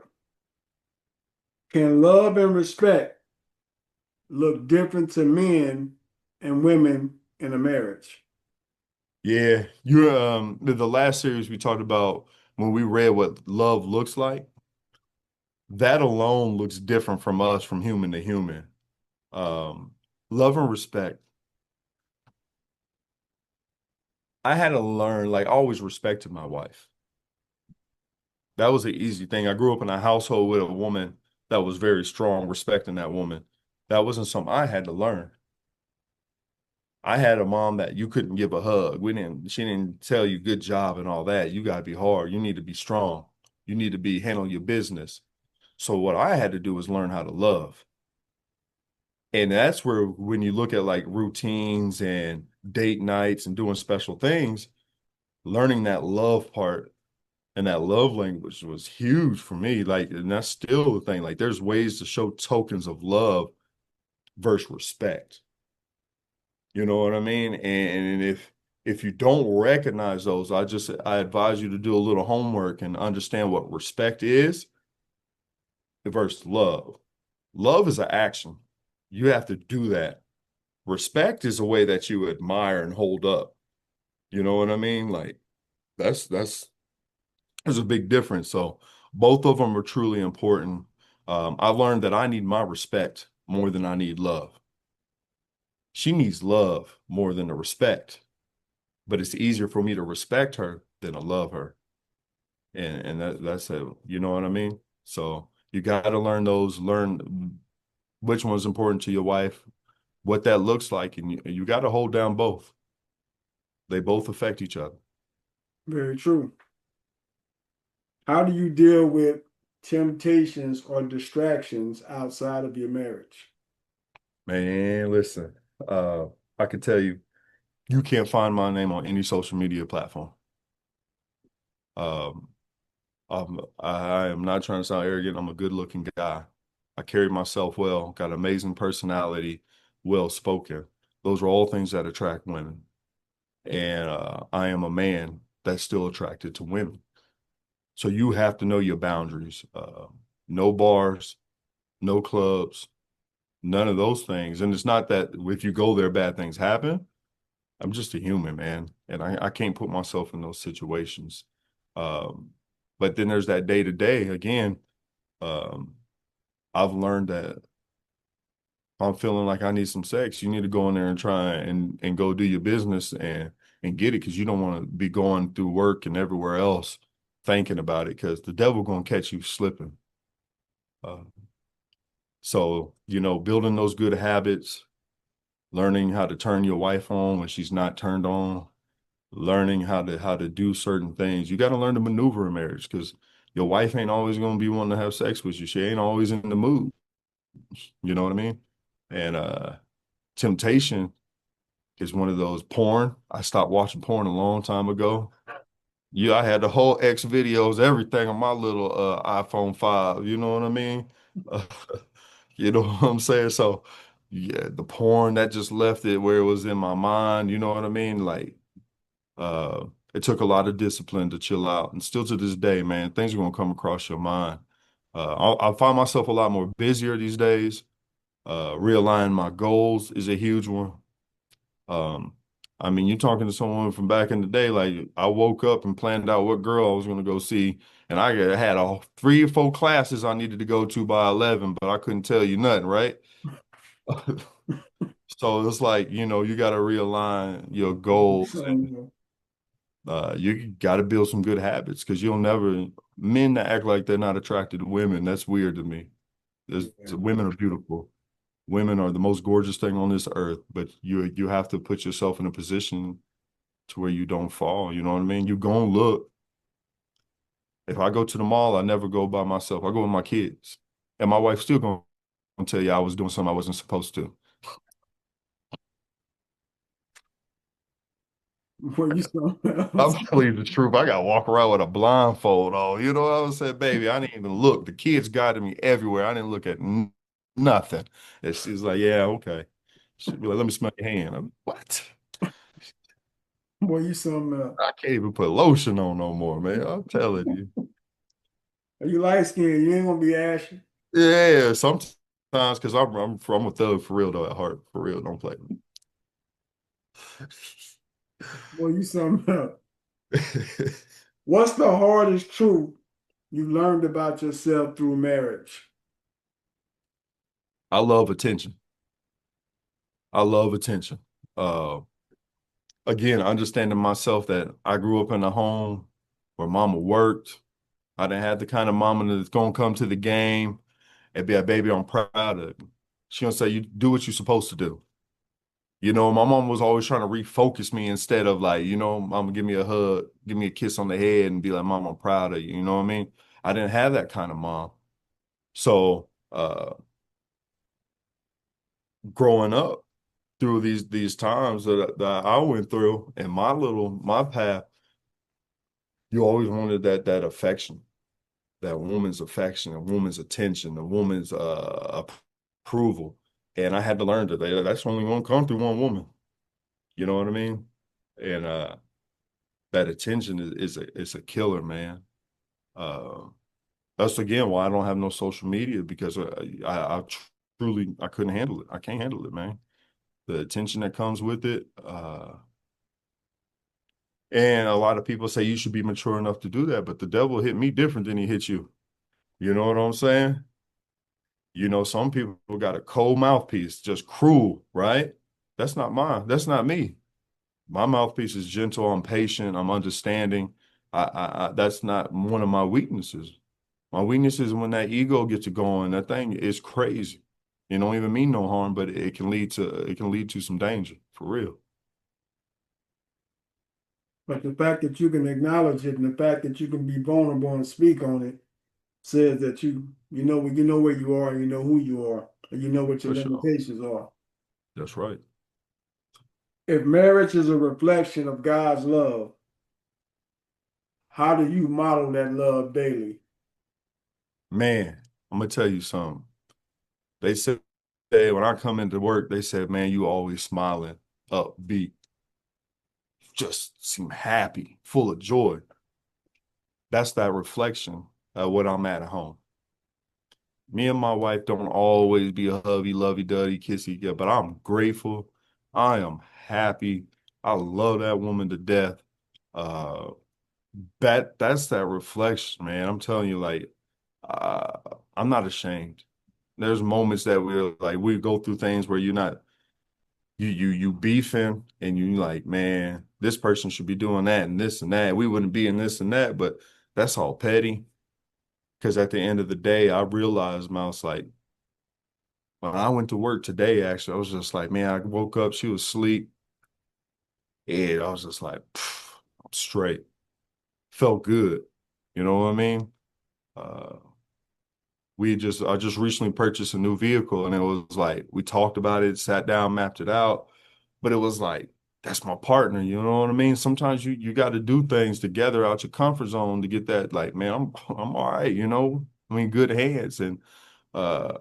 Can love and respect look different to men and women in a marriage? Yeah. You the last series we talked about when we read what love looks like, that alone looks different from us from human to human. Um, Love and respect. I had to learn, like, I always respected my wife. That was an easy thing. I grew up in a household with a woman that was very strong, respecting that woman. That wasn't something I had to learn. I had a mom that you couldn't give a hug. She didn't tell you good job and all that. You gotta be hard. You need to be strong. You need to be handle your business. So what I had to do was learn how to love. And that's where when you look at like routines and date nights and doing special things, learning that love part and that love language was huge for me. Like, and that's still the thing. Like, there's ways to show tokens of love versus respect. You know what I mean? And if you don't recognize those, I advise you to do a little homework and understand what respect is versus love. Love is an action. You have to do that. Respect is a way that you admire and hold up. You know what I mean? Like that's there's a big difference. So both of them are truly important. I learned that I need my respect more than I need love. She needs love more than the respect, but it's easier for me to respect her than to love her. And that's a, you know what I mean? So you got to learn those, learn which one's important to your wife, what that looks like, and you got to hold down both. They both affect each other. Very true. How do you deal with temptations or distractions outside of your marriage? Man, listen. Uh, I can tell you, you can't find my name on any social media platform. Um, I am not trying to sound arrogant. I'm a good-looking guy. I carry myself well, got amazing personality, well spoken. Those are all things that attract women. And I am a man that's still attracted to women. So you have to know your boundaries. No bars, no clubs, none of those things. And it's not that if you go there, bad things happen. I'm just a human, man. And I can't put myself in those situations. Um, but then there's that day to day again. Um, I've learned that if I'm feeling like I need some sex, you need to go in there and try and go do your business and get it because you don't want to be going through work and everywhere else thinking about it because the devil gonna catch you slipping. Uh, so, building those good habits, learning how to turn your wife on when she's not turned on, learning how to do certain things. You got to learn to maneuver in marriage because your wife ain't always going to be wanting to have sex with you. She ain't always in the mood. You know what I mean? And temptation is one of those. Porn. I stopped watching porn a long time ago. Yeah, I had the whole X videos, everything on my little iPhone 5. You know what I mean? Uh, you know what I'm saying? So, yeah, the porn that just left it where it was in my mind. You know what I mean? Like, uh, it took a lot of discipline to chill out, and still to this day, man, things are gonna come across your mind. I find myself a lot more busier these days. Realigning my goals is a huge one. Um, I mean, you're talking to someone from back in the day. Like I woke up and planned out what girl I was gonna go see, and had all 3 or 4 classes I needed to go to by 11, but I couldn't tell you nothing, right? So it's like, you got to realign your goals. So, You got to build some good habits because you'll never men that act like they're not attracted to women. That's weird to me. yeah. Women are beautiful. Women are the most gorgeous thing on this earth, but you have to put yourself in a position to where you don't fall. You know what I mean? You gonna look. If I go to the mall, I never go by myself. I go with my kids, and my wife's still gonna tell you I was doing something I wasn't supposed to. Before you start, I'm telling you the truth. I gotta walk around with a blindfold on. You know what I'm saying, baby? I didn't even look. The kids guided me everywhere. I didn't look at nothing. And she's like, "Yeah, okay." She'd be like, "Let me smell your hand." I'm, what? boy, you some. I can't even put lotion on no more, man. I'm telling you. You light skinned, you ain't gonna be ashy. Yeah, sometimes because I'm a thug for real though at heart. For real, don't play with Boy, you some. me. What's the hardest truth you learned about yourself through marriage? I love attention. I love attention. Uh, Again, understanding myself that I grew up in a home where mama worked. I didn't have the kind of mama that's gonna come to the game and be a baby, I'm proud of you. She gonna say you do what you're supposed to do. My mom was always trying to refocus me instead of like, mama give me a hug, give me a kiss on the head and be like, Mom, I'm proud of you. You know what I mean? I didn't have that kind of mom. So growing up through these times that I went through in my path, you always wanted that affection, that woman's affection, a woman's attention, a woman's approval. And I had to learn that's only gonna come through one woman. You know what I mean? And that attention is a killer, man. Uh, that's again why I don't have no social media because I truly I couldn't handle it. I can't handle it, man. The attention that comes with it. And a lot of people say you should be mature enough to do that, but the devil hit me different than he hit you. You know what I'm saying? Some people got a cold mouthpiece, just cruel, right? That's not mine. That's not me. My mouthpiece is gentle. I'm patient. I'm understanding. That's not one of my weaknesses. My weakness is when that ego gets it going. That thing is crazy. It don't even mean no harm, but it can lead to some danger for real. But the fact that you can acknowledge it and the fact that you can be vulnerable and speak on it says that you know where you are, and you know who you are, and you know what your For sure. limitations are. That's right. If marriage is a reflection of God's love, how do you model that love daily? Man, I'm gonna tell you something. They said when I come into work, they said, man, you always smiling, upbeat, just seem happy, full of joy. That's that reflection of what I'm at home. Me and my wife don't always be a hubby, lovey-dovey, kissy, yeah, but I'm grateful. I am happy. I love that woman to death. Uh, that's that reflection, man. I'm telling you, like, uh, I'm not ashamed. There's moments that we go through things where you're not you beefing and you like, man, this person should be doing that and this and that. We wouldn't be in this and that, but that's all petty. Because at the end of the day, I realized, Mouse, like when I went to work today, actually, I was just like, man, I woke up, she was asleep, and I was just like, I'm straight. Felt good. You know what I mean? Uh, I just recently purchased a new vehicle, and it was like we talked about it, sat down, mapped it out, but it was like that's my partner. You know what I mean? Sometimes you got to do things together out your comfort zone to get that. Like, man, I'm all right. You know, I'm in good hands, and uh,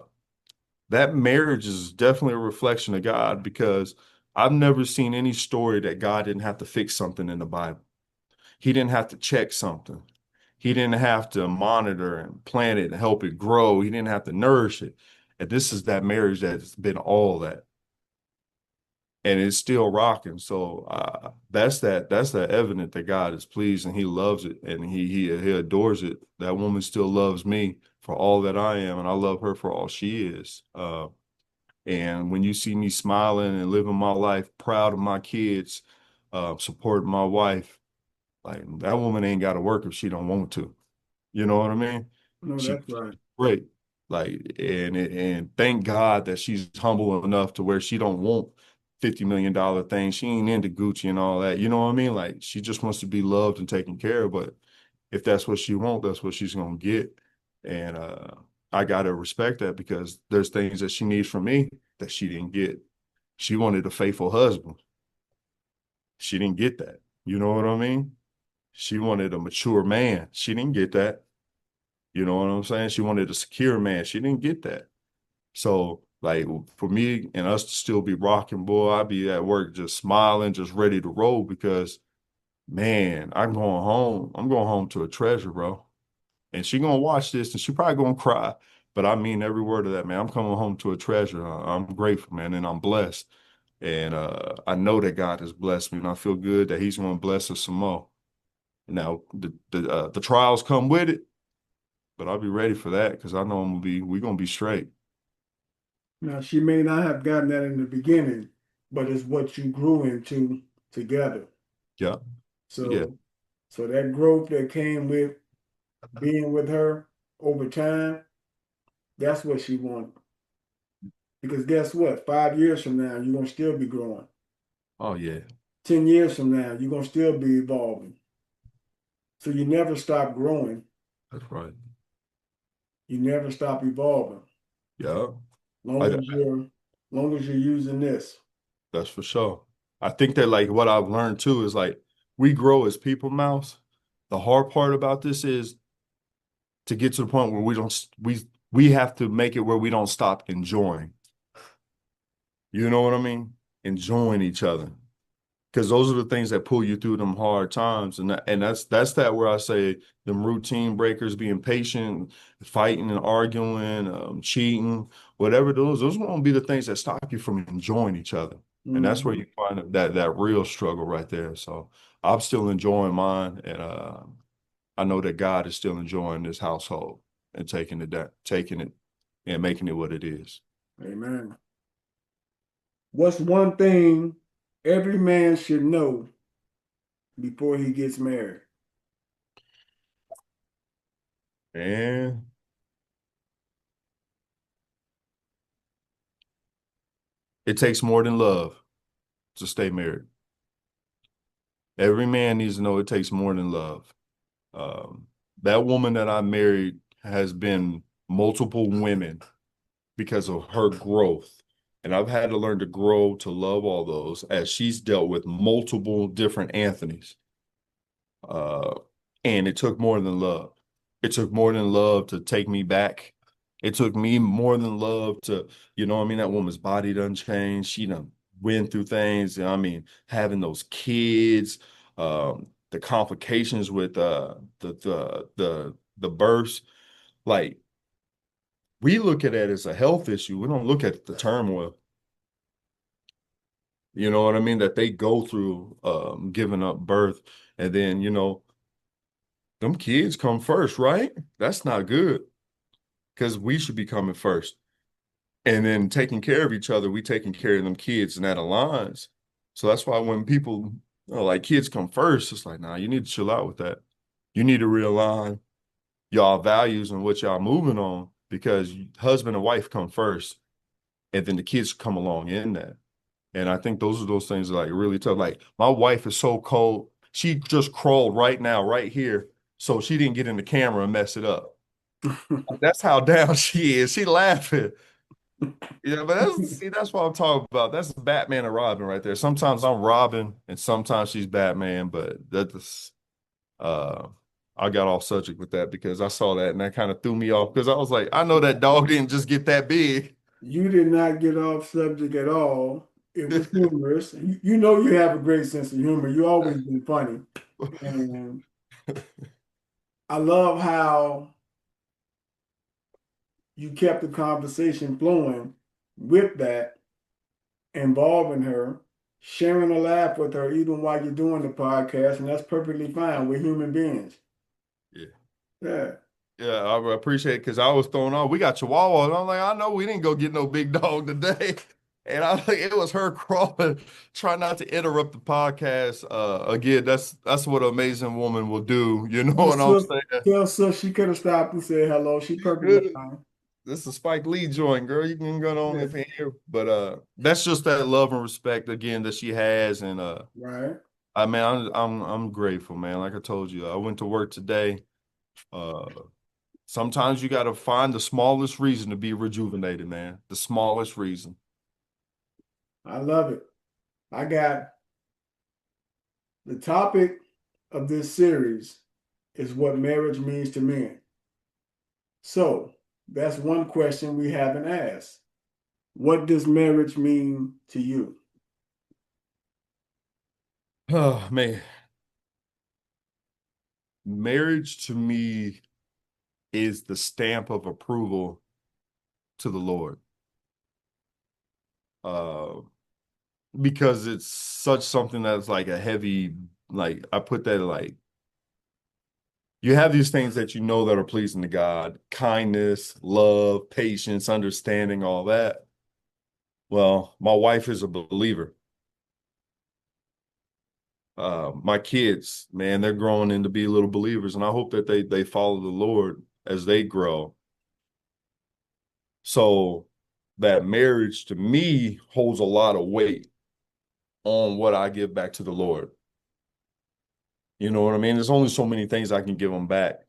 that marriage is definitely a reflection of God because I've never seen any story that God didn't have to fix something in the Bible. He didn't have to check something. He didn't have to monitor and plant it and help it grow. He didn't have to nourish it. And this is that marriage that's been all that. And it's still rocking. So that's that evident that God is pleased and he loves it and he adores it. That woman still loves me for all that I am, and I love her for all she is. And when you see me smiling and living my life, proud of my kids, supporting my wife, like that woman ain't got to work if she don't want to. You know what I mean? No, She's that's right. great. Like, and thank God that she's humble enough to where she don't want $50 million things. She ain't into Gucci and all that. You know what I mean? Like, she just wants to be loved and taken care of. But if that's what she wants, that's what she's gonna get. And I gotta respect that because there's things that she needs from me that she didn't get. She wanted a faithful husband. She didn't get that. You know what I mean? She wanted a mature man. She didn't get that. You know what I'm saying? She wanted a secure man. She didn't get that. So, like, for me and us to still be rocking, boy, I'd be at work just smiling, just ready to roll because, man, I'm going home. I'm going home to a treasure, bro. And she gonna watch this and she probably gonna cry. But I mean every word of that, man. I'm coming home to a treasure. I'm grateful, man, and I'm blessed. And I know that God has blessed me, and I feel good that He's gonna bless us some more. Now the trials come with it, but I'll be ready for that because I know we're gonna be straight. Now, she may not have gotten that in the beginning, but it's what you grew into together. Yeah, yeah, So, so that growth that came with being with her over time, that's what she wanted. Because guess what? 5 years from now, you're gonna still be growing. oh yeah, 10 years from now, you're gonna still be evolving. So you never stop growing. that's right. You never stop evolving. Yeah, Long I, as you're using this. that's for sure. I think that like what I've learned too is like we grow as people, Mouse. The hard part about this is to get to the point where we have to make it where we don't stop enjoying. You know what I mean? Enjoying each other. Because those are the things that pull you through them hard times. And that's that where I say them routine breakers, being patient, fighting and arguing, cheating, whatever those won't be the things that stop you from enjoying each other. And that's where Mhm. you find that real struggle right there. So I'm still enjoying mine, and I know that God is still enjoying this household and taking it and making it what it is. Amen. What's one thing every man should know before he gets married? And it takes more than love to stay married. Every man needs to know it takes more than love. Um, that woman that I married has been multiple women because of her growth. And I've had to learn to grow to love all those as she's dealt with multiple different Anthonys. Uh, and it took more than love. It took more than love to take me back. It took me more than love to, you know what I mean? That woman's body done changed. She done went through things. I mean, having those kids, the complications with the births, like we look at it as a health issue. We don't look at the turmoil. You know what I mean? That they go through giving up birth. And then, them kids come first, right? That's not good because we should be coming first. And then taking care of each other, we taking care of them kids, and that aligns. So that's why when people like kids come first, it's like, nah, you need to chill out with that. You need to realign y'all values and what y'all moving on because husband and wife come first, and then the kids come along in that. And I think those are those things that like really tough. Like my wife is so cold. She just crawled right now, right here. So she didn't get in the camera and mess it up. That's how down she is. She laughing. Yeah, but that's what I'm talking about. That's Batman and Robin right there. Sometimes I'm Robin and sometimes she's Batman, but that's uh I got off subject with that because I saw that and that kind of threw me off because I was like, I know that dog didn't just get that big. You did not get off subject at all. It was humorous. You know you have a great sense of humor. You always been funny. And I love how you kept the conversation flowing with that, involving her, sharing a laugh with her even while you're doing the podcast, and that's perfectly fine. We're human beings. Yeah. Yeah. Yeah, I appreciate it because I was thrown off. We got Chihuahua, and I'm like, I know we didn't go get no big dog today. And I think it was her crawling, trying not to interrupt the podcast. Again, that's what an amazing woman will do. You know what I'm So, saying? tell so she could have stopped and said hello. She You perfectly good? fine. This is a Spike Lee joint, girl. You can go on Yeah. if here. But that's just that love and respect again that she has. And Right. I mean, I'm grateful, man. Like I told you, I went to work today. Uh Sometimes you gotta find the smallest reason to be rejuvenated, man. The smallest reason. I love it. I got the topic of this series is what marriage means to men. So that's one question we haven't asked. What does marriage mean to you? Oh man. Marriage to me is the stamp of approval to the Lord. Uh because it's such something that's like a heavy, like I put that like you have these things that you know that are pleasing to God, kindness, love, patience, understanding, all that. Well, my wife is a believer. My kids, man, they're growing into be little believers, and I hope that they follow the Lord as they grow. So that marriage to me holds a lot of weight on what I give back to the Lord. You know what I mean? There's only so many things I can give him back.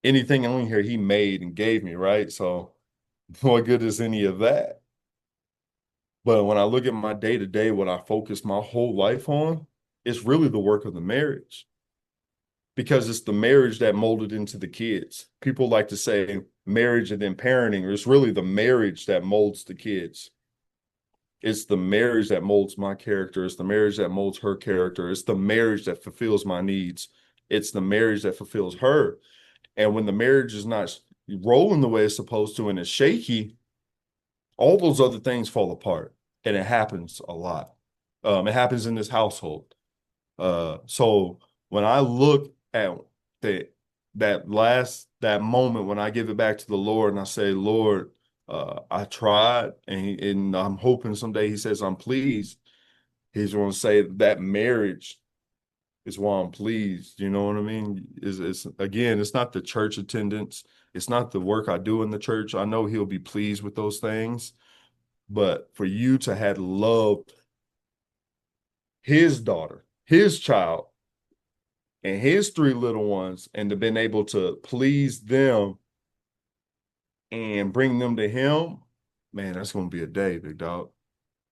Anything on here he made and gave me, right? So what good is any of that? But when I look at my day to day, what I focus my whole life on, it's really the work of the marriage because it's the marriage that molded into the kids. People like to say marriage and then parenting. It's really the marriage that molds the kids. It's the marriage that molds my character. It's the marriage that molds her character. It's the marriage that fulfills my needs. It's the marriage that fulfills her. And when the marriage is not rolling the way it's supposed to and it's shaky, all those other things fall apart. And it happens a lot. It happens in this household. So when I look at that that moment when I give it back to the Lord and I say, Lord, I tried, and I'm hoping someday He says I'm pleased. He's going to say that marriage is why I'm pleased. You know what I mean? Is again, it's not the church attendance, it's not the work I do in the church. I know He'll be pleased with those things, but for you to have loved His daughter, His child and his three little ones and to been able to please them and bring them to him, man, that's gonna be a day, big dog.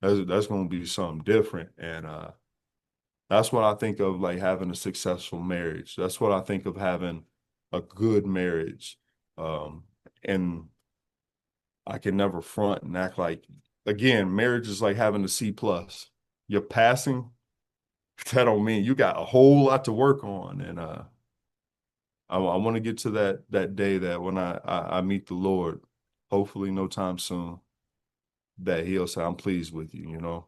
That's gonna be something different. And that's what I think of like having a successful marriage. That's what I think of having a good marriage. Um, and I can never front and act like, again, marriage is like having a C plus. You're passing, that don't mean you got a whole lot to work on. And I want to get to that day that when I meet the Lord, hopefully no time soon, that He'll say, "I'm pleased with you."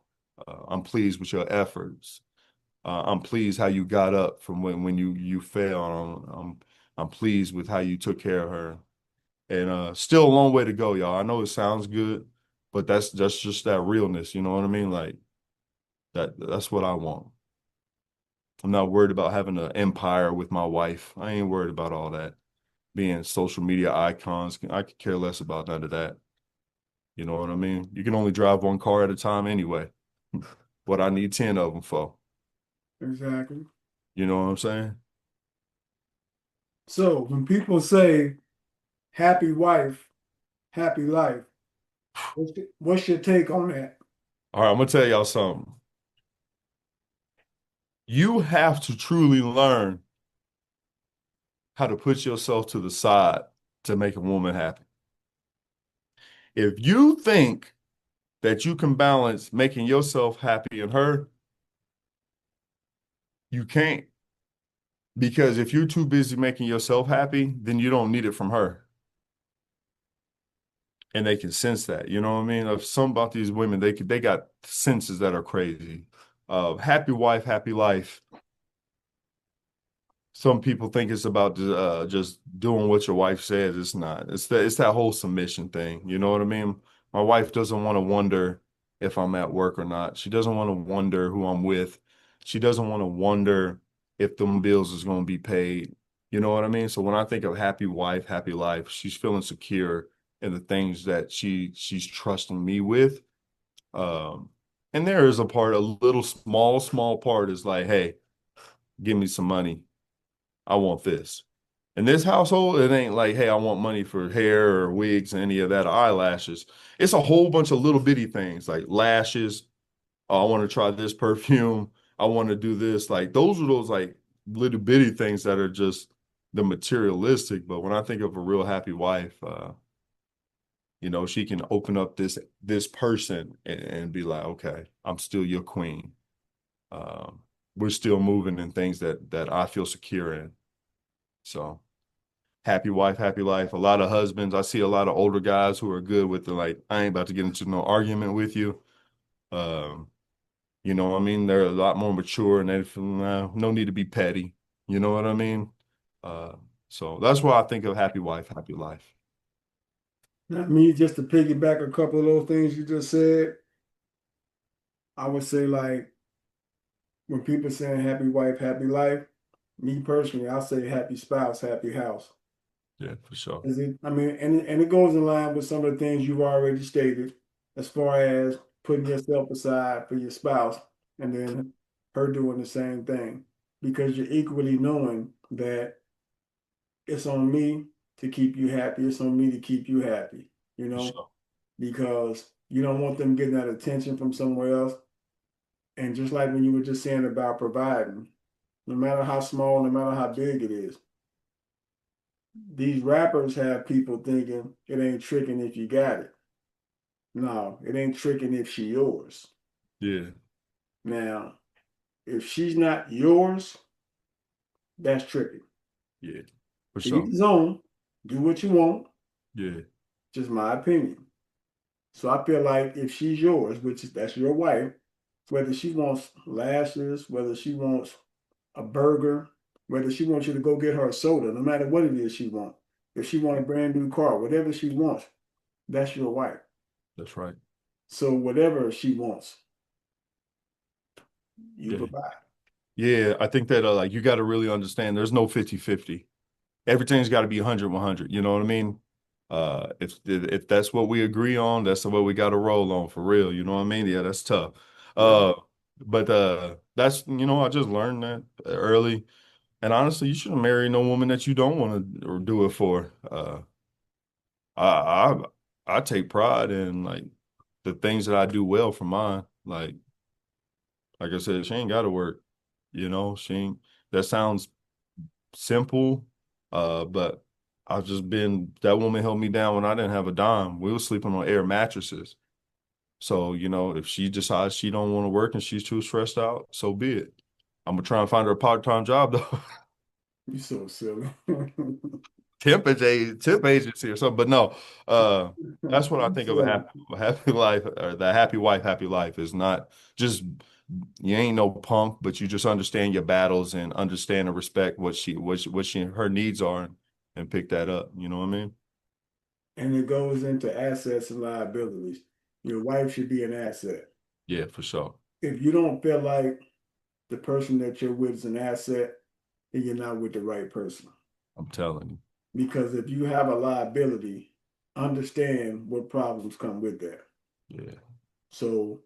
I'm pleased with your efforts. I'm pleased how you got up from when you fell. I'm pleased with how you took care of her. And still a long way to go, y'all. I know it sounds good, but that's just that realness. You know what I mean? Like that's what I want. I'm not worried about having an empire with my wife. I ain't worried about all that. Being social media icons, I could care less about none of that. You know what I mean? You can only drive one car at a time anyway. What I need 10 of them for. Exactly. You know what I'm saying? So when people say happy wife, happy life, what's your take on that? All right, I'm gonna tell y'all something. You have to truly learn how to put yourself to the side to make a woman happy. If you think that you can balance making yourself happy and her, you can't. Because if you're too busy making yourself happy, then you don't need it from her. And they can sense that. You know what I mean? Of some about these women, they got senses that are crazy. Happy wife, happy life. Some people think it's about just doing what your wife says. It's not. It's that whole submission thing. You know what I mean? My wife doesn't want to wonder if I'm at work or not. She doesn't want to wonder who I'm with. She doesn't want to wonder if them bills is going to be paid. You know what I mean? So when I think of happy wife, happy life, she's feeling secure in the things that she's trusting me with. Um, and there is a part, a little small part is like, hey, give me some money. I want this. In this household, it ain't like, hey, I want money for hair or wigs and any of that, or eyelashes. It's a whole bunch of little bitty things like lashes. Oh, I want to try this perfume. I want to do this. Like those are those like little bitty things that are just the materialistic. But when I think of a real happy wife, she can open up this person and be like, okay, I'm still your queen. Um, we're still moving in things that I feel secure in. So happy wife, happy life. A lot of husbands, I see a lot of older guys who are good with the like, I ain't about to get into no argument with you. Um, you know what I mean? They're a lot more mature and they feel no need to be petty. You know what I mean? Uh, so that's why I think of happy wife, happy life. Not me, just to piggyback a couple of those things you just said, I would say like when people saying happy wife, happy life, me personally, I say happy spouse, happy house. Yeah, for sure. Is it? I mean, and it goes in line with some of the things you've already stated, as far as putting yourself aside for your spouse, and then her doing the same thing, because you're equally knowing that it's on me to keep you happy. It's on me to keep you happy. You For know, sure. because you don't want them getting that attention from somewhere else. And just like when you were just saying about providing, no matter how small, no matter how big it is, these rappers have people thinking it ain't tricking if you got it. No, it ain't tricking if she yours. Yeah, Now, if she's not yours, that's tricking. yeah, for To each sure. his own, do what you want, Yeah, just my opinion. So I feel like if she's yours, which is that's your wife, whether she wants lashes, whether she wants a burger, whether she wants you to go get her a soda, no matter what it is she wants. If she wants a brand new car, whatever she wants, that's your wife. that's right. So whatever she wants, you Yeah. provide. Yeah, I think that like you got to really understand there's no 50-50. Everything's got to be 100-100, you know what I mean? If that's what we agree on, that's the way we got to roll on for real, you know what I mean? Yeah, that's tough. Right. But that's I just learned that early. And honestly, you shouldn't marry no woman that you don't want to do it for. I I take pride in like the things that I do well for mine. Like I said, she ain't got to work. She ain't. That sounds simple, but I've just been. That woman held me down when I didn't have a dime. We were sleeping on air mattresses. So if she decides she don't want to work and she's too stressed out, so be it. I'm gonna try and find her a part-time job though. You so silly. Temp agency or something. But no, that's what I You think of a happy life, or the happy wife, happy life is not just you ain't no punk, but you just understand your battles and understand and respect what she her needs are, and pick that up. You know what I mean? And it goes into assets and liabilities. Your wife should be an asset. Yeah, for sure. If you don't feel like the person that you're with is an asset, then you're not with the right person. I'm telling Because if you have a liability, understand what problems come with that. you. Yeah, So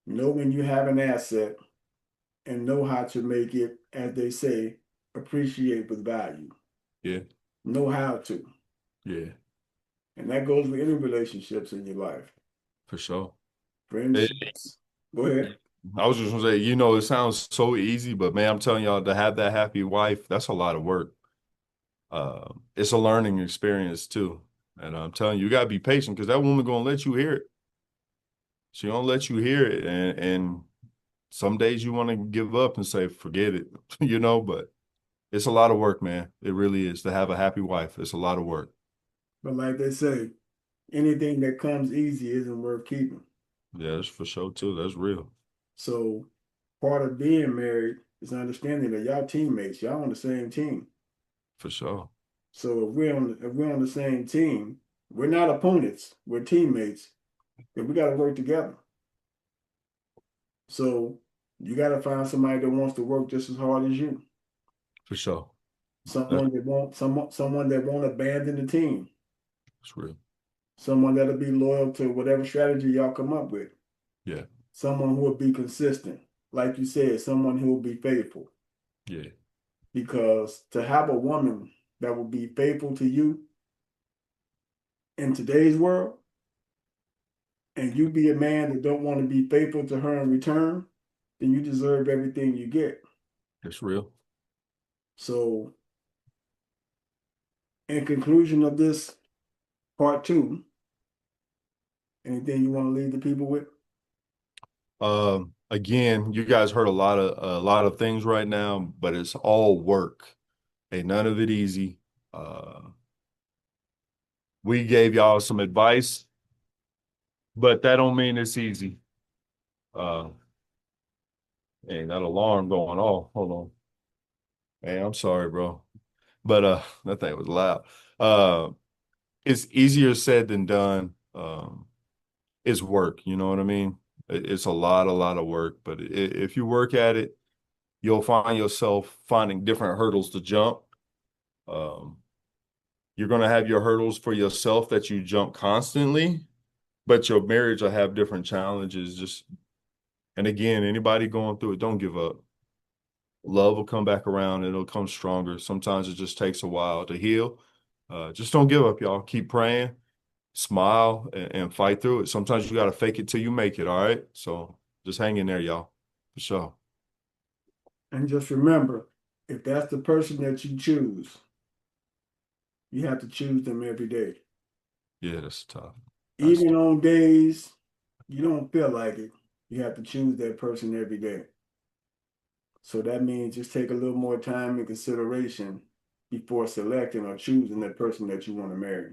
know when you have an asset and know how to make it, as they say, appreciate with value. yeah, Know how to. yeah, And that goes with any relationships in your life. for sure. It, Friendships. Go ahead. I was just gonna say, it sounds so easy, but man, I'm telling y'all, to have that happy wife, that's a lot of work. It's a learning experience too. And I'm telling you, you gotta be patient because that woman gonna let you hear it. She gonna let you hear it. And some days you want to give up and say, forget it, but it's a lot of work, man. It really is. To have a happy wife, it's a lot of work. But like they say, anything that comes easy isn't worth keeping. Yeah, that's for sure too. That's real. So part of being married is understanding that y'all teammates, y'all on the same team. For sure. So if we're on the same team, we're not opponents, we're teammates, and we gotta work together. So you gotta find somebody that wants to work just as hard as you. For sure. That's, Someone that won't abandon the team. that's real. Someone that'll be loyal to whatever strategy y'all come up with. Yeah. Someone who will be consistent. Like you said, someone who will be faithful. Yeah. Because to have a woman that will be faithful to you in today's world, and you be a man that don't want to be faithful to her in return, then you deserve everything you get. It's real. So, in conclusion of this part two, anything you want to leave the people with? Again, you guys heard a lot of things right now, but it's all work. Ain't none of it easy. Uh, we gave y'all some advice, but that don't mean it's easy. Uh, and that alarm going off. Hold on. Hey, I'm sorry, bro. But that thing was loud. Uh, it's easier said than done. It's work, you know what I mean? It's a lot of work, but if you work at it, you'll find yourself finding different hurdles to jump. Um, you're going to have your hurdles for yourself that you jump constantly, but your marriage will have different challenges. And again, anybody going through it, don't give up. Love will come back around and it'll come stronger. Sometimes it just takes a while to heal. Just don't give up, y'all. Keep praying, smile, and fight through it. Sometimes you got to fake it till you make it. All right. So just hang in there, y'all. For sure. And just remember, if that's the person that you choose, you have to choose them every day. Yeah, that's tough. That's Even on days you don't feel like it, you have to choose that person every day. So that means just take a little more time and consideration before selecting or choosing that person that you want to marry.